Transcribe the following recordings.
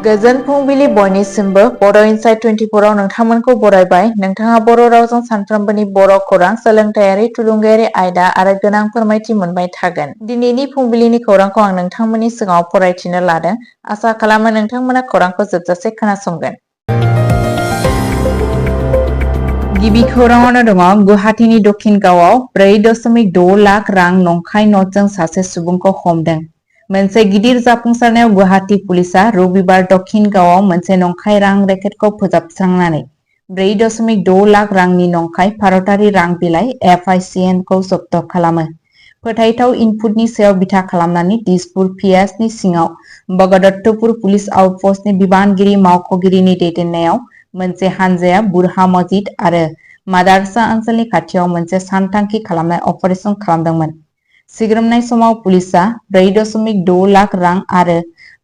गोजोन फुंबिलि बयनिसिमबो बड' इनसाइट 24 आव नोंथांमोनखौ बरायबाय। नोंथाङा बर' रावजों सानफ्रोमबोनि बर' खौरां, सोलोंथायारि, थुलुंगायारि आयदा आरो गोनां फोरमायथि मोनबाय थागोन। दिनैनि फुंबिलिनि खौरांखौ आं नोंथांमोननि सिगाङाव फरायथिनो लादों। आसा खालामो नोंथांमोना खौरांखौ जोबजासे खोनासंगोन। गिबि खौराङावनो दङ गुवाहाटीनि दक्षिणगावआव 4.6 लाख रां नंखाय नटजों सासे सुबुंखौ हमदों। मोनसे गिदिर जाफुंसारनायाव गुवाहाटी पुलिसा रबिबार दक्षिणगावआव मोनसे नंखाय रां रेकेटखौ फोजोबस्रांनानै 4.6 लाख रांनि नंखाय भारतारि रां बिलाइ FICN खौ जब्द खालामो। फोथायथाव इनपुटनि सायाव बिथा खालामनानै दिसपुर पिएसनि सिङाव बगदत्तपुर पुलिस आउटपस्टनि बिबानगिरि मावख'गिरिनि दैदेननायाव मोनसे हानजाया बुरहा मस्जिद आरो मादारसा ओनसोलनि खाथियाव मोनसे सानथांखि खालामनाय अपारेशन खालामदोंमोन। सिग्रोमनाय समाव पुलिसा 4.6 लाख रां आरो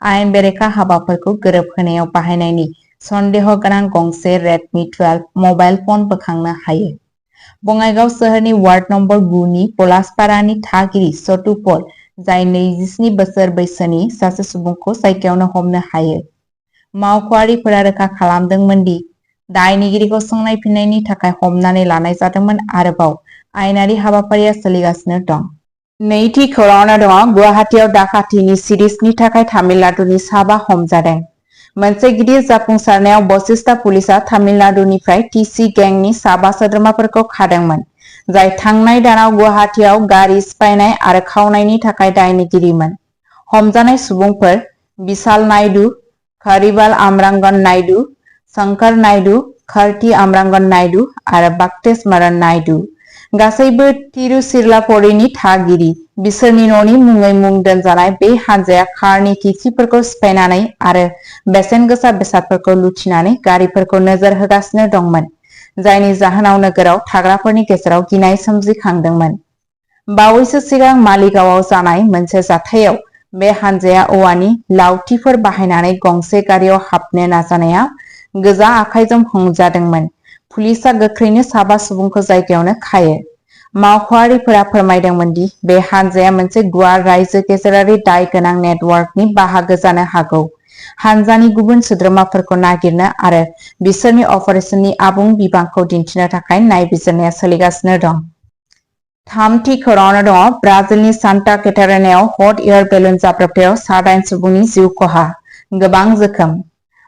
आयेन बेरेखा हाबाफोरखौ गोरोबहोनायाव बाहायनायनि सन्देह गोनां गंसे रेडमि 12 मबाइल फन बोखांनो हायो। बङाइगाव सोहोरनि वार्ड नम्बर 9 नि पलासपारानि थागिरि सतु पल, जाय 27 बोसोर बैसोनि सासे सुबुंखौ जायगायावनो हमनो हायो। मावख'आरिफोरा रोखा खालामदोंमोन दि दायनिगिरिखौ सोंनायफिन्नायनि थाखाय हमनानै लानाय जादोंमोन। आरोबाव आयेनारि हाबाफारिया सोलिगासिनो दं। नैथि खौराङावनो दङ गुवाहाटीआव दाखाथिनि सिरिजनि थाखाय तामिलनाडुनि साबा हमजादों। मोनसे गिदिर जाफुंसारनायाव बशिष्टा पुलिसा तामिलनाडुनिफ्राय टिसि गेंनि साबा सोद्रोमाफोरखौ खादोंमोन, जाय थांनाय दानाव गुवाहाटीआव गारि सिफायनाय आरो खावनायनि थाखाय दायनिगिरिमोन। हमजानाय सुबुंफोर विशाल नायडू, खरिबाल आमरांगन नायडू, शंकर नायडू, कार्ति आमरांगन नायडू आरो बाक्टेश्वरन नायडू। गासैबो तिरुचिरापल्लीनि थागिरि। बिसोरनि न'नि मुङै मुं दोनजानाय बे हानजाया कारनि खिरखिफोरखौ सिफायनानै आरो बेसेन गोसा बेसादफोरखौ लुथिनानै गारिफोरखौ नोजोर होगासिनो दंमोन, जायनि जाहोनाव नोगोराव थाग्राफोरनि गेजेराव गिनाय सोमजिखांदोंमोन। बावैसो सिगां मालिगावआव जानाय मोनसे जाथायाव बे हानजाया औवानि लावथिफोर बाहायनानै गंसे गारियाव हाबनो नाजानायाव गोजा आखाइजों हमजादोंमोन। पुलिसआ गोख्रैनो साबा सुबुंखौ जायगायावनो खायो। मावख'आरिफोरा फोरमायदोंमोन दि बे हानजाया मोनसे गुवार रायजो गेजेरारि दाय गोनां नेटवर्कनि बाहागो जानो हागौ। हानजानि गुबुन सोद्रोमाफोरखौ नागिरनो आरो बिसोरनि अपारेशननि आबुं बिबांखौ दिन्थिनो थाखाय नायबिजिरनाया सोलिगासिनो दं। थामथि खौराङावनो दङ ब्राजिलनि सान्टा केटारिनायाव हट एयार बेलुन जाब्रबथायाव 8 सुबुंनि जिउ खहा, गोबां जोखोम।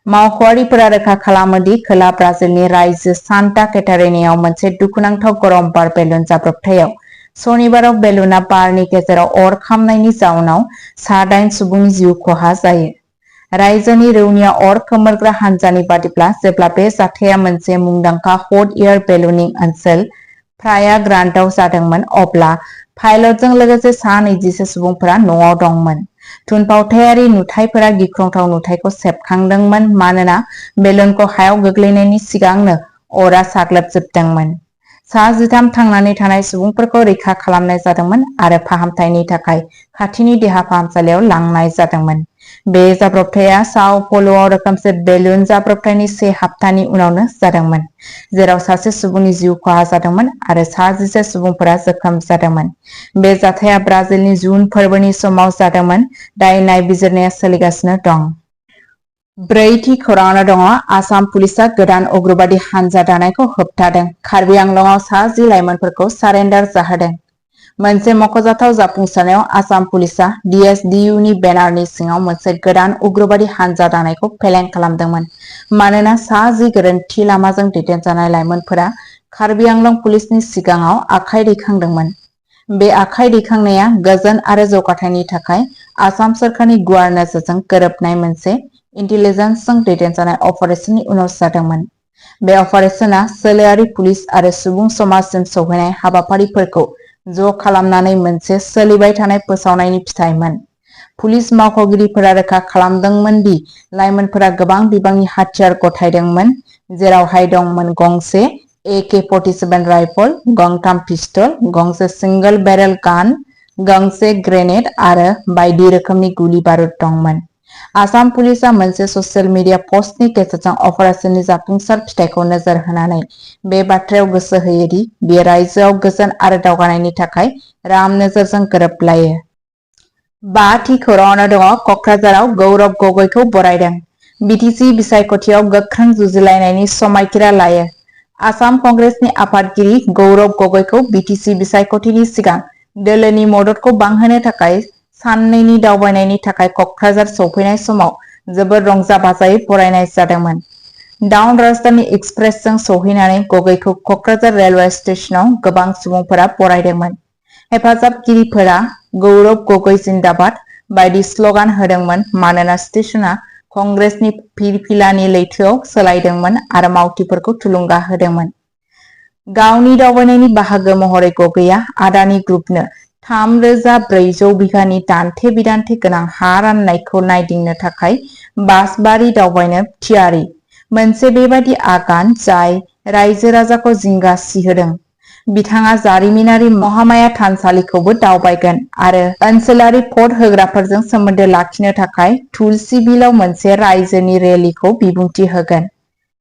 मावख'आरिफोरा रोखा खालामो दि खोला ब्राजिलनि रायजो सान्टा केटारिनायाव मोनसे दुखुनांथाव गरम बार बेलुन जाब्रबथायाव सनिबाराव बेलुनआ बारनि गेजेराव अर खामनायनि जाउनाव 8 सुबुंनि जिउ खहा जायो। रायजोनि रौनिया अर खोमोरग्रा हानजानि बादिब्ला, जेब्ला बे जाथाया मोनसे मुंदांखा हट एयार बेलुनिं ओनसोल प्राया ग्रान्डेआव जादोंमोन, अब्ला पाइलटजों लोगोसे 21 सुबुंफोरा न'आव दंमोन। थुनफावथायारि नुथायफोरा गिख्रंथाव नुथायखौ सेबखांदोंमोन मानोना बेलुनखौ हायाव गोग्लैनायनि सिगांनो अरआ साग्लोबजोबदोंमोन। 13 थांनानै थानाय सुबुंफोरखौ रैखा खालामनाय जादोंमोन आरो फाहामथायनि थाखाय खाथिनि देहा फाहामसालियाव लांनाय जादोंमोन। बे जाब्रबथाया साओ पौलोआव रोखोमसे बेलुन जाब्रबथायनि 1 हाप्तानि उनावनो जादोंमोन, जेराव सासे सुबुंनि जिउ खहा जादोंमोन आरो 11 सुबुंफोरा जोखोम जादोंमोन। बे जाथाया ब्राजिलनि जुन फोरबोनि समाव जादोंमोन। दाय नायबिजिरनाया सोलिगासिनो दं। ब्रैथि खौराङावनो दङ आसाम पुलिसआ गोदान उग्रबादि हानजा दानायखौ होबथादों। कार्बि आंलंआव 10 लाइमोनफोरखौ सारेन्डार जाहोदों। मोनसे मख'जाथाव जाफुंसारनायाव आसाम पुलिसआ DSDUनि बेनारनि सिङाव मोनसे गोदान उग्रबादि हानजा दानायखौ फेलें खालामदोंमोन, मानोना 10 गोरोन्थि लामाजों दैदेनजानाय लाइमोनफोरा कार्बि आंलं पुलिसनि सिगाङाव आखाइ दैखांदोंमोन। बे आखाइ दैखांनाया गोजोन आरो जौगाथायनि थाखाय आसाम सोरखारनि गुवार नोजोरजों गोरोबनाय मोनसे इन्टेलिजेन्सजों दैदेनजानाय अपारेशननि उनाव जादोंमोन। बे अपारेशना सोलोआरि पुलिस आरो सुबुं समाजसिम सौहैनाय हाबाफारिफोरखौ ज' खालामनानै मोनसे सोलिबाय थानाय फोसावनायनि फिथायमोन। पुलिस मावख'गिरिफोरा रोखा खालामदोंमोन दि लाइमोनफोरा गोबां बिबांनि हाथियार गथायदोंमोन, जेरावहाय दंमोन गंसे AK-47 राइफल, गंथाम पिस्तल, गंसे सिंगल बेरेल गान, गंसे ग्रेनेड आरो बायदि रोखोमनि गुलि बारुद दंमोन। आसाम पुलिसआ मोनसे ससियेल मिडिया पस्टनि गेजेरजों अपारेशननि जाफुंसार फिथायखौ नोजोर होनानै बे बाथ्रायाव गोसो होयो दि बेयो रायजोआव गोजोन आरो दावगानायनि थाखाय राम नोजोरजों गोरोबलायो। 5थि खौराङावनो दङ कक्राझाराव गौरब गगৈखौ बरायदों। बिटिसि बिसायख'थियाव गोख्रों जुजिलायनायनि समायखिरा लायो। आसाम कंग्रेसनि आफादगिरि गौरब गगৈखौ बिटिसि बिसायख'थिनि सिगां दोलोनि मददखौ बांहोनो थाखाय साननैनि दावबायनायनि थाखाय क'क्राझार सौफैनाय समाव जोबोद रंजा बाजायै बरायनाय जादोंमोन। डाउन राजधानी एक्सप्रेसजों सौहैनानै गगैखौ क'क्राझार रेलवे स्टेशनाव गोबां सुबुंफोरा बरायदोंमन। हेफाजाबगिरिफोरा गौरब गगै जिन्दाबाद बायदि स्ल'गान होदोंमोन मानोना स्टेशना कंग्रेसनि फिरफिलानि लैथोआव सोलायदोंमोन आरो मावथिफोरखौ थुलुंगा होदोंमोन। गावनि दावबायनायनि बाहागो महरै गगैया आदानि ग्रुपनो 3,400 बिघानि दान्थे बिदान्थे गोनां हा राननायखौ नायदिंनो थाखाय बासबारि दावबायनो थियारि। मोनसे बेबादि आगान जाय रायजो राजाखौ जिंगा सिहोदों। बिथाङा जारिमिनारि महामाया थानसालिखौबो दावबायगोन आरो ओनसोलारि भट होग्राफोरजों सोमोन्दो लाखिनो थाखाय तुलसि बिलाव मोनसे रायजोनि रेलीखौ बिबुंथि होगोन।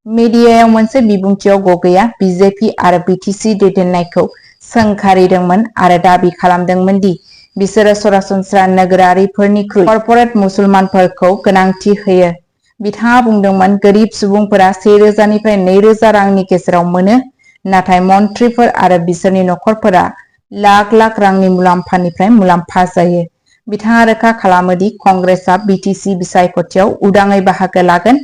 मिडियायाव मोनसे बिबुंथियाव गगैया बिजेपि आरो बिटिसि दैदेननायखौ सोंखारिदोंमोन आरो दाबि खालामदोंमोन दि बिसोरो सरासनस्रा नोगोरारिफोरनिख्रुइ कर्परेट मुसलमानफोरखौ गोनांथि होयो। बिथाङा बुंदोंमोन गोरिब सुबुंफोरा 1,000 निफ्राय 2,000 रांनि गेजेराव मोनो, नाथाय मन्थ्रिफोर आरो बिसोरनि नखरफोरा लाख लाख रांनि मुलाम्फानिफ्राय मुलाम्फा जायो। बिथाङा रोखा खालामो दि कंग्रेसआ बिटिसि बिसायख'थियाव उदाङै बाहागो लागोन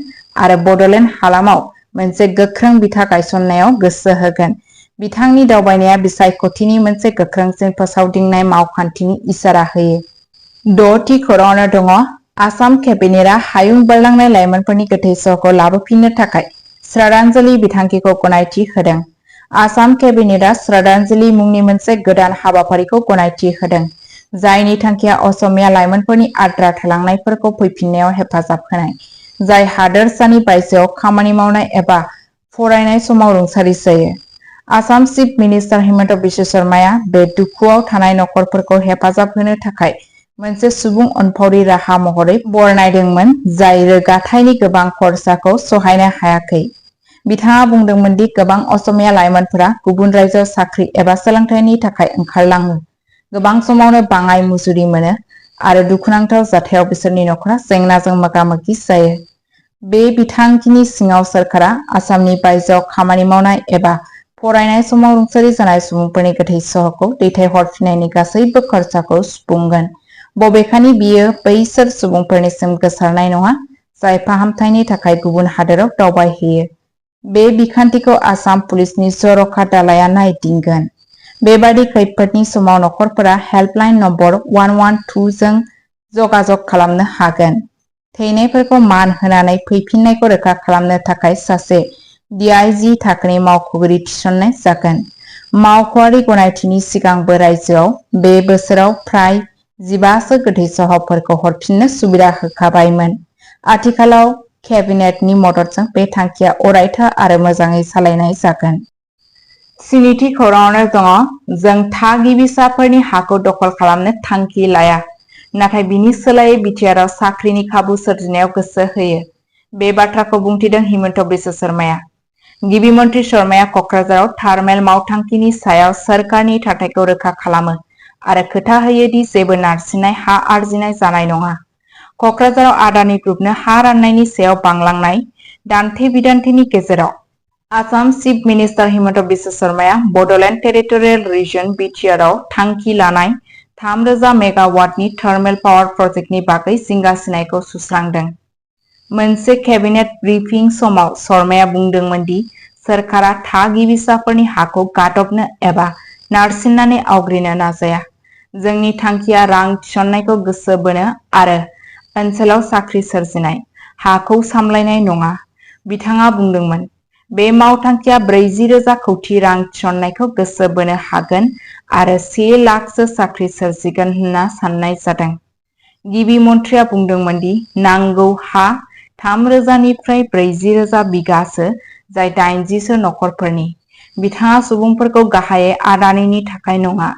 आरो बड'लेण्ड हालामाव मोनसे गोख्रों बिथा गायसननायाव गोसो होगोन। बिथांनि दावबायनाया बिसायख'थिनि मोनसे गोख्रोंसिन फोसावदिंनाय मावखान्थिनि इसारा होयो। 6थि खौराङावनो दङ आसाम केबिनेटआ हायुं बारलांनाय लाइमोनफोरनि गोथै सहखौ लाबोफिननो थाखाय श्रद्धांजलि बिथांखिखौ गनायथि होदों। आसाम केबिनेटआ श्रद्धांजलि मुंनि मोनसे गोदान हाबाफारिखौ गनायथि होदों, जायनि थांखिया असमिया लाइमोनफोरनि आद्रा थालांनायफोरखौ फैफिननायाव हेफाजाब होनाय, जाय हादोरसानि बायजोआव खामानि मावनाय एबा फरायनाय समाव रुंसारि जायो। आसाम चिफ मिनिस्टार हिमन्त बिश्व शर्माया बे दुखुआव थानाय नखरफोरखौ हेफाजाब होनो थाखाय मोनसे सुबुं अनफावरि राहा महरै बरनायदोंमोन, जाय रोगाथाइनि गोबां खरसाखौ सहायनो हायाखै। बिथाङा बुंदोंमोन दि गोबां असमिया लाइमोनफोरा गुबुन रायजोआव साख्रि एबा सोलोंथाइनि थाखाय ओंखारलाङो, गोबां समावनो बाङाइ मुजुरि मोनो आरो दुखुनांथाव जाथायाव बिसोरनि नखरा जेंनाजों मोगा-मोगि जायो। बे बिथांखिनि सिङाव सोरखारा आसामनि बायजोआव खामानि मावनाय एबा फरायनाय समाव रुंसारि जानाय सुबुंफोरनि गोथै सहखौ दैथायहरफिननायनि गासैबो खरसाखौ सुफुंगोन। बबेखानि बियो बैसोर सुबुंफोरनिसिम गोसारनाय नङा, जाय फाहामथायनि थाखाय गुबुन हादोराव दावबायहैयो। बे बिखान्थिखौ आसाम पुलिसनि जर'खा दालाइआ नायदिंगोन। बेबादि खैफोदनि समाव नखरफोरा हेल्पलाइन नम्बर 112 जों जगाजग खालामनो हागोन। थैनायफोरखौ मान होनानै फैफिन्नायखौ रोखा खालामनो थाखाय सासे DIG थाखोनि मावख'गिरि थिसननाय जागोन। मावख'आरि गनायथिनि सिगांबो रायजोआव बे बोसोराव फ्राय 15सो गोथै सहफोरखौ हरफिननो सुबिदा होखाबायमोन। आथिखालाव केबिनेटनि मददजों बे थांखिया अरायथा आरो मोजाङै सालायनाय जागोन। 7थि खौराङावनो दङ जों थागिबिसाफोरनि हाखौ दखल खालामनो थांखि लाया, नाथाय बिनि सोलायै बिटिआरआव साख्रिनि खाबु सोरजिनायाव गोसो होयो। बे बाथ्राखौ बुंथिदों हिमन्त बिश्व शर्माया। गिबि मन्थ्रि शर्माया क'क्राझाराव थार्मेल मावथांखिनि सायाव सोरखारनि थाथायखौ रोखा खालामो आरो खोथा होयो दि जेबो नारसिननाय हा आरजिनाय जानाय नङा। क'क्राझाराव आदानि ग्रुपनो हा राननायनि सायाव बांलांनाय दान्थे-बिदान्थेनि गेजेराव आसाम चिफ मिनिस्टार हिमन्त बिश्व शर्माया बड'लेण्ड टेरिटरियेल रिजन बिटिआरआव थांखि लानाय 3,000 मेगावाटनि थार्मेल पावार प्रजेक्टनि बागै जिंगासिनायखौ सुस्रांदों। मोनसे केबिनेट ब्रिफिं समाव शर्माया बुंदोंमोन दि सोरखारा थागिबिसाफोरनि हाखौ गादबनो एबा नारसिननानै आवग्रिनो नाजाया। जोंनि थांखिया रां थिसननायखौ गोसो बोनो आरो ओनसोलाव साख्रि सोरजिनाय, हाखौ सामलायनाय नङा। बिथाङा बुंदोंमोन, बे मावथांखिया 40,000 कौटि रां थिसननायखौ गोसो बोनो हागोन आरो 1 लाखसो साख्रि सोरजिगोन होनना साननाय जादों। गिबि मन्थ्रिया बुंदोंमोन दि नांगौ हा 3,000 निफ्राय 40,000 बिगासो, जाय 80सो नखरफोरनि। बिथाङा सुबुंफोरखौ गाहायै आदानिनि थाखाय नङा,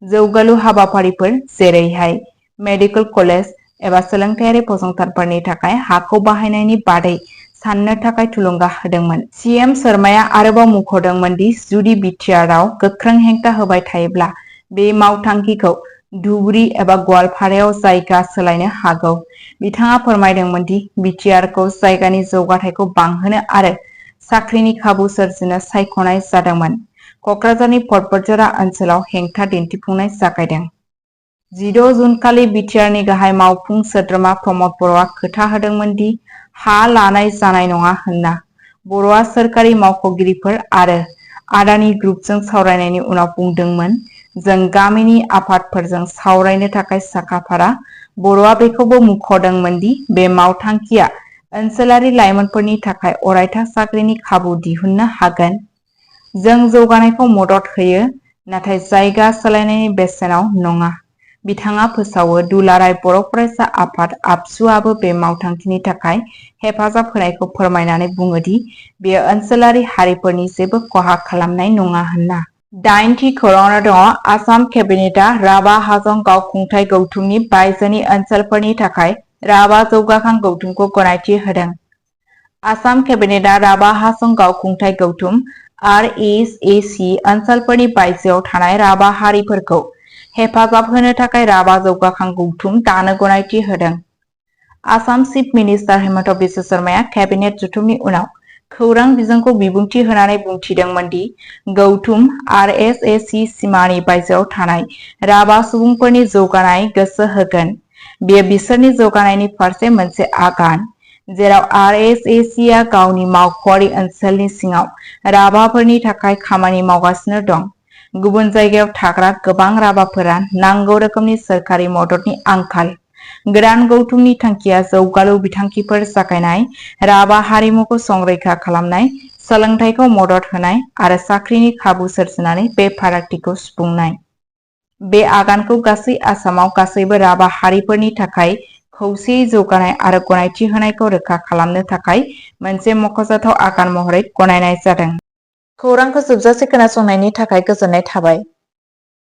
जौगालु हाबाफारिफोर जेरैहाय मेडिकेल कलेज एबा सोलोंथायारि फसंथानफोरनि थाखाय हाखौ बाहायनायनि बादै साननो थाखाय थुलुंगा होदोंमोन। सीएम शर्माया आरोबाव मुंख'दोंमोन दि जुदि बिटिआरआव गोख्रों हेंथा होबाय थायोब्ला बे मावथांखिखौ धुबुरी एबा गवालपारायाव जायगा सोलायनो हागौ। बिथाङा फोरमायदोंमोन दि बिटिआरखौ जायगानि जौगाथायखौ बांहोनो आरो साख्रिनि खाबु सोरजिनो सायख'नाय जादोंमोन। क'क्राझारनि पर्बतजरा ओनसोलाव हेंथा दिन्थिफुंनाय जागायदों। 16 जुन खालि बिटिआरनि गाहाय मावफुं सोद्रोमा प्रमद बर'आ खोथा होदोंमोन दि हा लानाय जानाय नङा होनना। बर'आ सोरखारि मावख'गिरिफोर आरो आदानि ग्रुपजों सावरायनायनि उनाव बुंदोंमोन, जों गामिनि आफादफोरजों सावरायनो थाखाय साखाफारा। बर'आ बेखौबो मुंख'दोंमोन दि बे मावथांखिया ओनसोलारि लाइमोनफोरनि थाखाय अरायथा साख्रिनि खाबु दिहुननो हागोन। जों जौगानायखौ मदद होयो, नाथाय जायगा सोलायनायनि बेसेनाव नङा। बिथाङा फोसावो। दुलाराय बर' फरायसा आफाद आबसुआबो बे मावथांखिनि थाखाय हेफाजाब होनायखौ फोरमायनानै बुङो दि बेयो ओनसोलारि हारिफोरनि जेबो खहा खालामनाय नङा होनना। 8थि खौराङाव दङ। आसाम केबिनेटआ राभा हाजं गावखुंथाय गौथुमनि बायजोनि ओनसोलफोरनि थाखाय राभा जौगाखां गौथुमखौ गनायथि होदों। आसाम केबिनेटआ राभा हाजं गावखुंथाय गौथुम (RSAC) ओनसोलफोरनि बायजोआव थानाय राभा हारिफोरखौ हेफाजाब होनो थाखाय राभा जौगाखां गौथुम दानो गनायथि होदों। आसाम चिफ मिनिस्टार हेमन्त बिश्व शर्माया केबिनेट जथुमनि उनाव खौरां बिजोंखौ बिबुंथि होनानै बुंथिदोंमोन दि गौथुम RSAC सिमानि बायजोआव थानाय राभा सुबुंफोरनि जौगानाय गोसो होगोन। बेयो बिसोरनि जौगानायनि फारसे मोनसे आगान, जेराव RSACआ गावनि मावख'आरि ओनसोलनि सिङाव राभाफोरनि थाखाय खामानि मावगासिनो दं। गुबुन जायगायाव थाग्रा गोबां राभाफोरा नांगौ रोखोमनि सोरखारि मददनि आंखाल। गोदान गौथुमनि थांखिया जौगालु बिथांखिफोर जागायनाय, राभा हारिमुखौ संरैखा खालामनाय, सोलोंथाइखौ मदद होनाय आरो साख्रिनि खाबु सोरजिनानै बे फारागथिखौ सुफुंनाय। बे आगानखौ गासै आसामाव गासैबो राभा हारिफोरनि थाखाय खौसेयै जौगानाय आरो गनायथि होनायखौ रोखा खालामनो थाखाय मोनसे मख'जाथाव आगान महरै गनायनाय जादों। खौरांखौ जोबजासे खोनासंनायनि थाखाय गोजोननाय थाबाय।